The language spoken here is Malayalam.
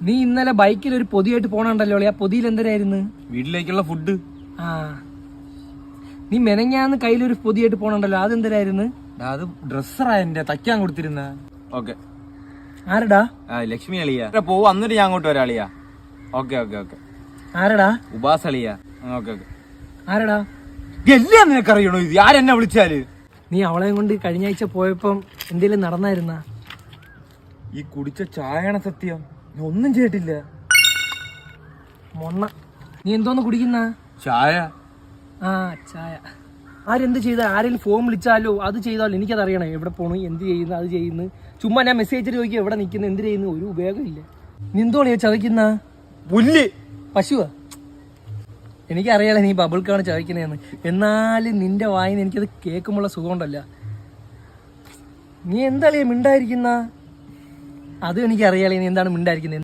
നീ ഇന്നലെ ബൈക്കിൽ ഒരു പൊതിയായിട്ട് പോണുണ്ടല്ലോ ആ പൊതിയിൽ എന്തരായിരുന്നു? വീട്ടിലേക്കുള്ള ഫുഡ്. ആ നീ മെനങ്ങാന്ന് കയ്യിലൊരു പൊതിയായിട്ട് പോണുണ്ടല്ലോ അതെന്തരായിരുന്നു? അത് ഡ്രസ്സറാ എന്റെ തയ്ക്കാൻ കൊടുത്തിരുന്ന. ഓക്കെ. ആരടാ? ലക്ഷ്മി അളിയാ. പോവും എന്നിട്ട് ഞാൻ അങ്ങോട്ട് വരാളിയാ. Okay okay okay. ആരടാ? ഉപാസ് അളിയാ. Okay okay. ആരടാ? എല്ലാം നിനക്കറിയണോ ഇത്? ആരെന്നെ വിളിച്ചാല്? നീ അവളെയും കൊണ്ട് കഴിഞ്ഞ ആഴ്ച പോയപ്പം എന്തേലും നടന്നായിരുന്ന? ഈ കുടിച്ച ചായയാണ് സത്യം. ഞാൻ ഒന്നും ചെയ്തിട്ടില്ല. മൊണ്ണ. നീ എന്തോന്ന് കുടിക്കുന്ന? ചായ. ആ ചായ. ആരെന്ത് ചെയ്ത? ആരെങ്കിലും ഫോൺ വിളിച്ചാലോ അത് ചെയ്താലോ എനിക്കത് അറിയണം. എവിടെ പോണു, എന്ത് ചെയ്യുന്നു, അത് ചെയ്യുന്നു. ചുമ്മാ ഞാൻ മെസ്സേജ് ചോദിക്കുക എവിടെ നിൽക്കുന്നു, എന്ത് ചെയ്യുന്നു, ഒരു ഉപയോഗമില്ല. നീ എന്തോളിയാ ചതയ്ക്കുന്ന? പുല്ല്. പശുവാ? എനിക്കറിയാലോ നീ ബബിൾക്കാണ് ചതയ്ക്കുന്നതെന്ന്. എന്നാലും നിന്റെ വായിന്ന് എനിക്കത് കേൾക്കുമ്പോഴുള്ള സുഖമുണ്ടല്ല. നീ എന്താളിയാ മിണ്ടായിരിക്കുന്ന? അതും എനിക്കറിയാലോ നീ എന്താണ് മിണ്ടായിരിക്കുന്നത്.